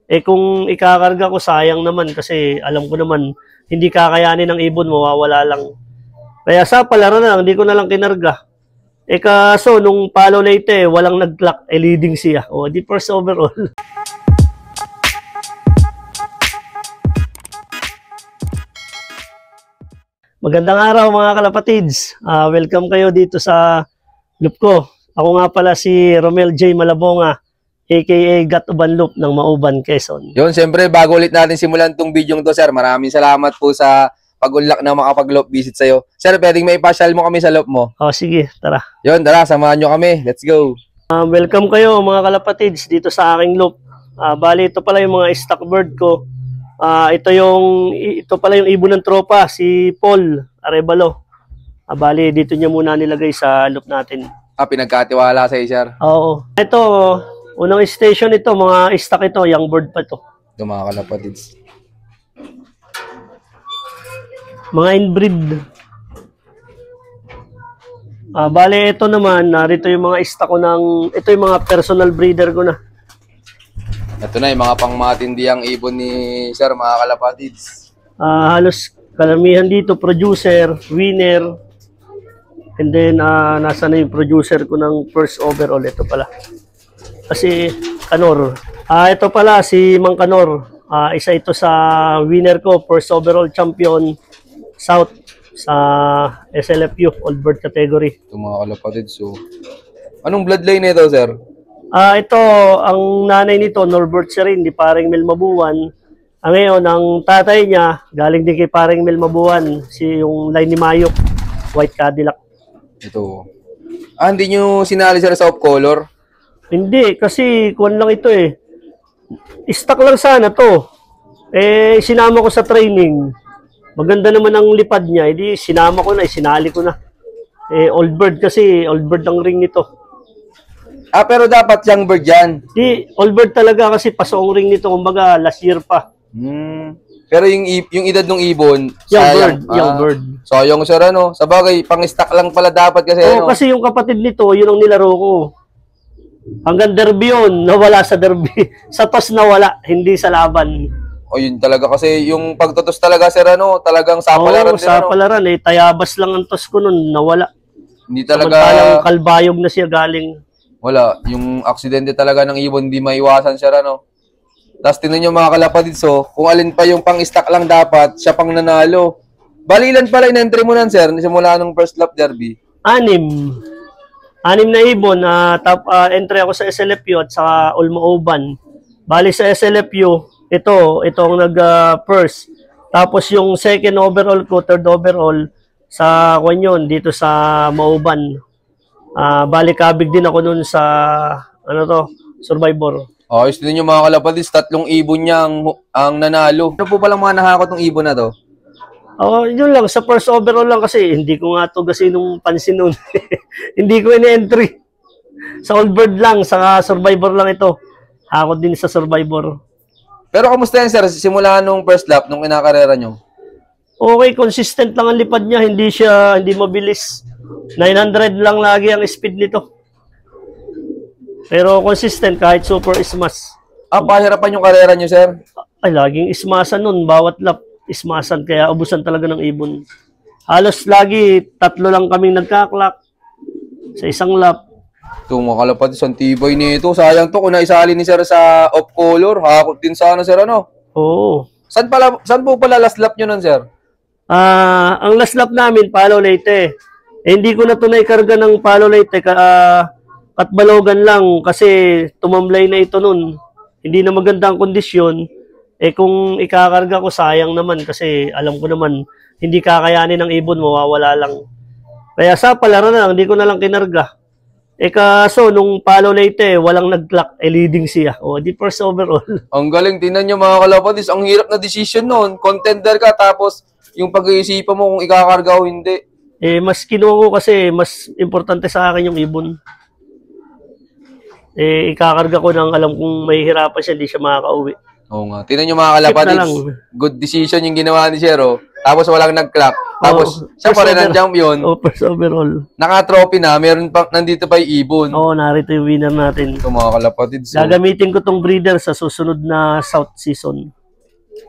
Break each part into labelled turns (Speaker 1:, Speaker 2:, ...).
Speaker 1: Eh kung ikakarga ko, sayang naman kasi alam ko naman hindi kakayanin ng ibon, mawawala lang. Kaya sa palaran na lang, hindi ko na lang kinarga. Eh kaso, nung Palo Leyte, walang nag-clock, eh leading siya. O, di first overall. Magandang araw mga kalapatids. Welcome kayo dito sa loop ko. Ako nga pala si Romel J. Malabonga, aka Gatuban Loop ng Mauban, Quezon.
Speaker 2: Yun, siyempre, bago ulit natin simulan tong video to, sir, maraming salamat po sa pag-unlock na makapag-loop visit sa'yo. Sir, pwedeng may pasyal mo kami sa loop mo?
Speaker 1: Oh, sige, tara.
Speaker 2: Yun, tara, samahan nyo kami. Let's go.
Speaker 1: Welcome kayo mga kalapatids dito sa aking loop. Bali, ito pala yung mga stock bird ko. Ito pala yung ibon ng tropa, si Paul Arevalo. Bali, dito niya muna nilagay sa loop natin.
Speaker 2: Pinagkatiwala sa'yo, sir.
Speaker 1: Oo. Ito, unang station ito, mga stock ito, young bird pa ito.
Speaker 2: Ito mga kalapatids.
Speaker 1: Mga inbreed. Bali, ito naman, narito yung mga stock ko ito yung mga personal breeder ko na.
Speaker 2: Ito na yung mga pangmatindihang ibon ni sir, mga kalapatids.
Speaker 1: Halos kalamihan dito, producer, winner, and then nasa na yung producer ko ng first overall. Ito pala. Kasi Kanor. Ito pala si Mang Kanor. Isa ito sa winner ko, first overall champion South sa SLFU, Old Bird category.
Speaker 2: Ito mga kalapatids. So, anong bloodline nito, sir?
Speaker 1: Ito, ang nanay nito, Norbert Serin, di Paring Mel Mabuan. Ngayon, ang tatay niya, galing din kay Paring Mel Mabuan, yung line ni Mayok, White Cadillac.
Speaker 2: Ito. Hindi nyo sinali, sir, sa off-color?
Speaker 1: Hindi, kasi kuwan lang ito eh. Stock lang sana to. Eh, sinama ko sa training. Maganda naman ang lipad niya, edi sinama ko na, sinali ko na. Eh, old bird kasi, old bird ang ring nito.
Speaker 2: Pero dapat young bird yan.
Speaker 1: Di, old bird talaga kasi pasoong ring nito, kumbaga last year pa.
Speaker 2: Pero yung edad ng ibon,
Speaker 1: young bird.
Speaker 2: Sayang, sir, ano? Sa bagay, pang-stock lang pala dapat kasi.
Speaker 1: Oo, kasi yung kapatid nito, yun ang nilaro ko. Hanggang derby yun, nawala sa derby. Sa toss nawala, hindi sa laban.
Speaker 2: O yun talaga kasi yung pagtutos talaga, sir, ano, talagang sapalaran.
Speaker 1: Oo, sapalaran eh. Tayabas lang ang toss ko nun, nawala.
Speaker 2: Hindi talaga.
Speaker 1: Samantalang kalbayog na siya galing.
Speaker 2: Wala. Yung aksidente talaga ng ibon, hindi maiwasan, sir, ano. Tapos tinan nyo mga kalapatid, so, kung alin pa yung pang-stock lang dapat, siya pang nanalo. Balilan pala yung entry mo nan, sir, simula nung first lap derby.
Speaker 1: 6 na ibon. Top entry ako sa SLFU at sa Mauban. Bali sa SLFU, ito ang nag-first. Tapos yung second overall ko, third overall, sa Kwanyon, dito sa Mauban. Bali kabig din ako nun sa, Survivor.
Speaker 2: Ayos din yung mga kalapatid, 3 ibon niya ang nanalo. Ano po palang mga nahakot ng ibon na to?
Speaker 1: Yun lang, sa first overall lang kasi, hindi ko nga to kasi nung pansin nun. Hindi ko ini-entry. Sa Old Bird lang, sa Survivor lang ito. Hakot din sa Survivor.
Speaker 2: Pero kamusta yan, sir? Simula nung first lap, nung inakarera nyo?
Speaker 1: Okay, consistent lang ang lipad niya. Hindi mabilis. 900 lang lagi ang speed nito. Pero consistent kahit super smash.
Speaker 2: Pahirapan yung karera nyo, sir?
Speaker 1: Ay, laging ismasan nun. Bawat lap, ismasan. Kaya ubusan talaga ng ibon. Halos lagi, 3 lang kaming nagkaklak sa isang lap.
Speaker 2: Ito mga kalapatid, ang tibay nito. Sayang to kung naisali ni sir sa off-color. Hakot din sana, sir, ano?
Speaker 1: Oo.
Speaker 2: Saan po pala last lap nyo nun, sir?
Speaker 1: Ang last lap namin, Palo Leyte. Hindi ko na ito naikarga ng Palo Leyte. Katbalogan lang kasi tumamlay na ito nun. Hindi na maganda ang kondisyon. Eh kung ikakarga ko, sayang naman kasi alam ko naman hindi kakayanin ng ibon, mawawala lang. Kaya sa palaran na lang, hindi ko na lang kinarga. Eh kaso, nung Palo Leyte, walang nag-clock, leading siya. O, di first overall.
Speaker 2: Ang galing, tingnan nyo mga kalapatid. Ang hirap na decision nun. Contender ka, tapos yung pag-iisipan mo kung ikakarga o hindi.
Speaker 1: Mas kinuha ko kasi mas importante sa akin yung ibon. Ikakarga ko nang alam kong mahihirapan siya, hindi siya makakauwi.
Speaker 2: Oo nga. Tingnan nyo mga kalapatids. Good decision yung ginawa ni Sir, oh. Tapos walang nag-clock. Tapos, siya pa rin ang champion.
Speaker 1: First overall.
Speaker 2: Naka-trophy na, meron pa, nandito pa yung ibon.
Speaker 1: Oo, narito yung winner natin.
Speaker 2: Ito mga kalapatid. So,
Speaker 1: Gagamitin ko tong breeder sa susunod na South season.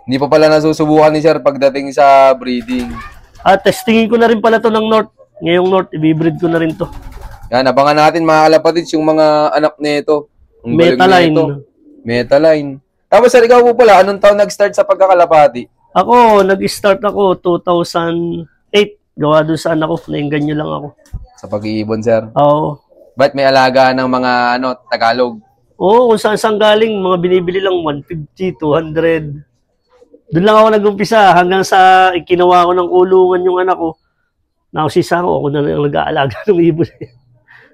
Speaker 2: hindi pa pala nasusubukan ni Sir pagdating sa breeding.
Speaker 1: Testingin ko na rin pala to ng North. Ngayong North, i-breed ko na rin to.
Speaker 2: Yan, abangan natin mga kalapatid yung mga anak nito.
Speaker 1: Metaline.
Speaker 2: Metaline. Tapos Sir, ikaw po pala, anong taon nag-start sa pagkakalapati?
Speaker 1: Ako, nag-start ako 2008. Gawa doon sa anak ko. Naingganyo lang ako.
Speaker 2: Sa pag-iibon, Sir?
Speaker 1: Oo.
Speaker 2: Ba't may alaga ng mga Tagalog?
Speaker 1: Oo, kung saan galing. Mga binibili lang 150, 200. Doon lang ako nag-umpisa hanggang sa ikinawa ko ng kulungan yung anak ko. Nausisa ako na lang nag-aalaga ng ibon.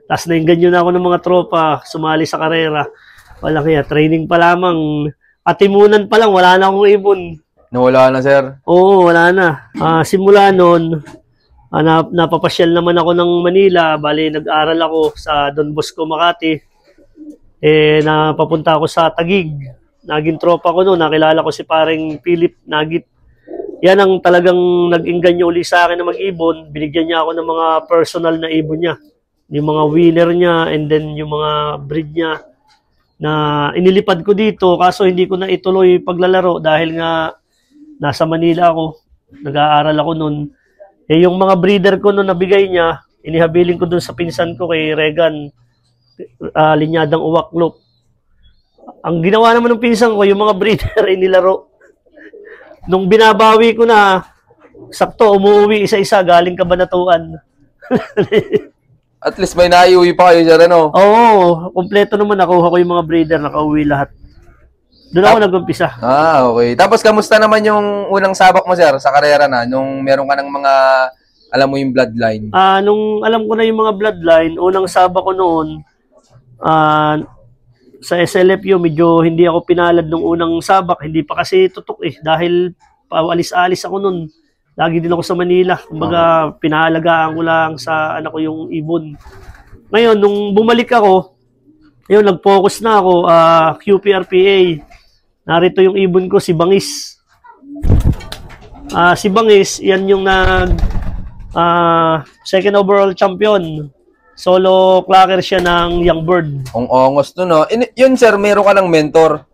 Speaker 1: Tapos naingganyo na ako ng mga tropa, sumali sa karera. Wala kaya, training pa lamang. Atimunan pa lang, wala na akong ibon.
Speaker 2: Nawala na, Sir?
Speaker 1: Oo, wala na. Simula noon, napapasyal naman ako ng Manila. Bali, nag-aral ako sa Don Bosco, Makati. Napapunta ako sa Taguig. Naging tropa ko noon. Nakilala ko si paring Philip Nagit. Yan ang talagang nag-inganyo uli sa akin na mag-ibon. Binigyan niya ako ng mga personal na ibon niya. Yung mga winner niya and then yung mga breed niya na inilipad ko dito. Kaso hindi ko na ituloy paglalaro dahil nga nasa Manila ako. Nag-aaral ako noon. Yung mga breeder ko noon nabigay niya, inihabiling ko doon sa pinsan ko kay Regan, linyadang uwaklop. Ang ginawa naman ng pinsan ko, yung mga breeder inilaro. Nung binabawi ko na, sakto, umuwi isa-isa, galing Kabanatuan.
Speaker 2: At least may naiuwi pa kayo, Sir, ano?
Speaker 1: Oo, kompleto naman. Nakuha ko yung mga breeder, nakauwi lahat. Doon ako nag-umpisa.
Speaker 2: Okay. Tapos, kamusta naman yung unang sabak mo, Sir, sa karera na? Nung meron ka ng mga, alam mo yung bloodline?
Speaker 1: Nung alam ko na yung mga bloodline, unang sabak ko noon, sa SLFU, medyo hindi ako pinalad nung unang sabak. Hindi pa kasi tutok dahil paalis-alis ako noon. Lagi din ako sa Manila. Kumbaga, pinaalagaan ko lang sa anak ko yung ibon. Ngayon, nung bumalik ako, yun, nag-focus na ako, QPRPA. Narito yung ibon ko, si Bangis. Si Bangis, yan yung second overall champion. Solo clocker siya ng Young Bird.
Speaker 2: Ang ongos nun, no? Yun, Sir, meron ka ng mentor?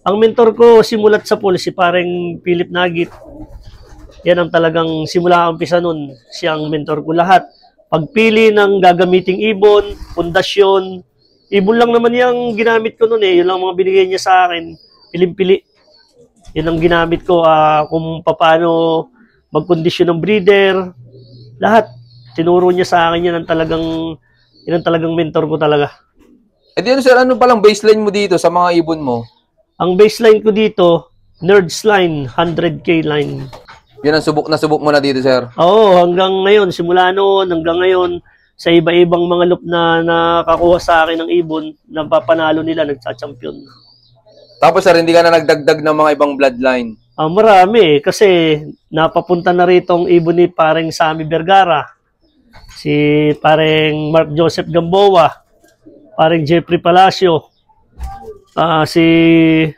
Speaker 1: Ang mentor ko, simulat sa pool, si pareng Philip Nagit. Yan ang talagang simula umpisa nun. Siyang mentor ko lahat. Pagpili ng gagamiting ibon, pundasyon. Ibon lang naman yung ginamit ko nun Yun lang mga binigay niya sa akin. Pilim-pili. Yan ang ginamit ko. Kung paano magkondisyon ng breeder. Lahat. Tinuro niya sa akin yan ang talagang mentor ko talaga.
Speaker 2: Di ano, Sir, ano palang baseline mo dito sa mga ibon mo?
Speaker 1: Ang baseline ko dito, Nerds line, 100K line.
Speaker 2: Yan ang subok mo na dito, Sir?
Speaker 1: Oo, hanggang ngayon, simula noon, hanggang ngayon, sa iba-ibang mga loop na nakakuha sa akin ng ibon, napapanalo nila, nagsa-champion.
Speaker 2: Tapos, Sir, hindi ka na nagdagdag ng mga ibang bloodline?
Speaker 1: Marami, kasi napapunta na rito ang ibon ni pareng Sammy Vergara, si pareng Mark Joseph Gamboa, pareng Jeffrey Palacio, si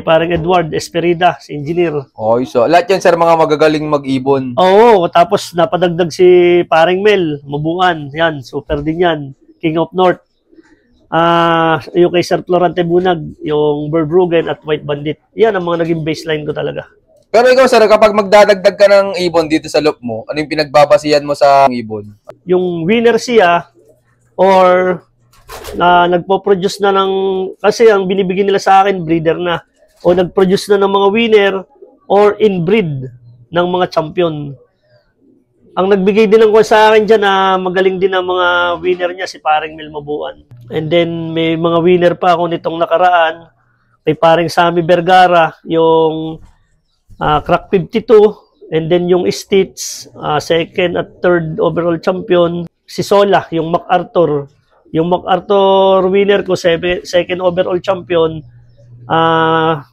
Speaker 1: pareng Edward Esperida, si engineer.
Speaker 2: Okay, so lahat yan, Sir, mga magagaling mag-ibon.
Speaker 1: Oo, tapos napadagdag si pareng Mel, Mabuan, yan, super din yan, King of North. Yung kay Sir Florante Bunag, yung Verbruggen at White Bandit. Yan ang mga naging baseline ko talaga.
Speaker 2: Pero ikaw, Sir, kapag magdadagdag ka ng ibon dito sa loop mo, ano yung pinagbabasihan mo sa ibon?
Speaker 1: Yung winner siya or nagpo-produce na kasi ang binibigyan nila sa akin, breeder na. O nag-produce na ng mga winner or inbreed ng mga champion. Ang nagbigay din ng sa akin dyan na magaling din ang mga winner niya, si paring Mel Mabuan. And then may mga winner pa ako nitong nakaraan, kay paring Sammy Vergara, yung Crack 52, and then yung Stitch, second at third overall champion. Si Sola, yung MacArthur. Yung MacArthur winner ko, second overall champion.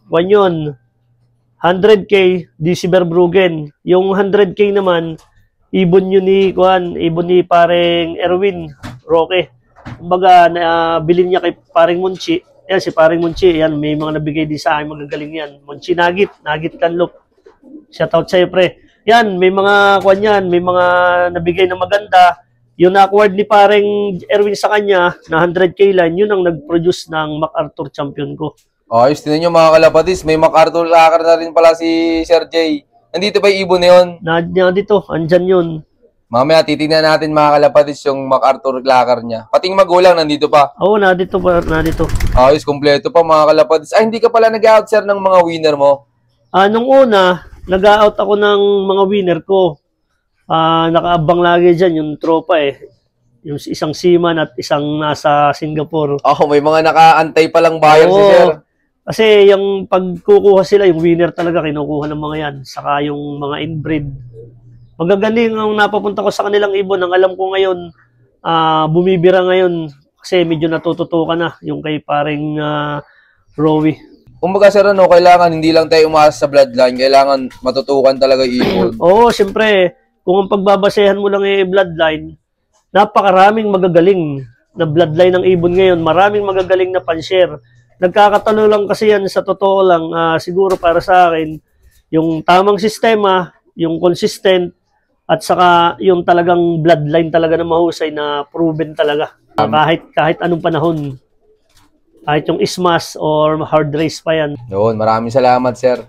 Speaker 1: Yun, 100K, DC Verbruggen. Yung 100K naman, ibon yun ibon ni pareng Erwin Roque. Kumbaga, bilhin niya kay pareng Munchi. Yan, si paring Munchi, yan, may mga nabigay din sa akin, magagaling yan. Munchi Nagit Canlop. Shoutout sa'yo, pre. Yan, may mga kwan yan, may mga nabigay na maganda. Yung na-award ni pareng Erwin sa kanya na 100K line, yun ang nag-produce ng MacArthur champion ko.
Speaker 2: Ayos, tinan nyo mga kalapatis, may MacArthur Lakar na rin pala si Sir Jay. Nandito ba yung ibon na yun?
Speaker 1: Dito, andyan yun.
Speaker 2: Mamaya titingnan natin mga kalapatis yung MacArthur Lakar niya. Pating magulang nandito pa.
Speaker 1: Oo, nadito.
Speaker 2: Ayos, kompleto pa mga kalapatis. Ay, hindi ka pala nag-out sir ng mga winner mo?
Speaker 1: Nung una, nag-out ako ng mga winner ko. Nakaabang lagi dyan yung tropa eh. Yung isang seaman at isang nasa Singapore.
Speaker 2: May mga nakaantay palang buyer si sir.
Speaker 1: Kasi yung pagkukuha sila, yung winner talaga kinukuha ng mga yan. Saka yung mga inbreed. Magagaling ang napapunta ko sa kanilang ibon. Ang alam ko ngayon, bumibira ngayon kasi medyo natututukan na yung kay paring Rowie.
Speaker 2: Kumbaga sir, kailangan hindi lang tayo umaasa sa bloodline, kailangan matutukan talaga yung ibon.
Speaker 1: Oo, siyempre, kung ang pagbabasehan mo lang yung bloodline, napakaraming magagaling na bloodline ng ibon ngayon. Maraming magagaling na panshare. Nagkakatalo lang kasi yan sa totoo lang, siguro para sa akin, yung tamang sistema, yung consistent, at saka yung talagang bloodline talaga na mahusay na proven talaga. Kahit anong panahon. Kahit yung ismas or hard race pa yan.
Speaker 2: Yun, maraming salamat sir.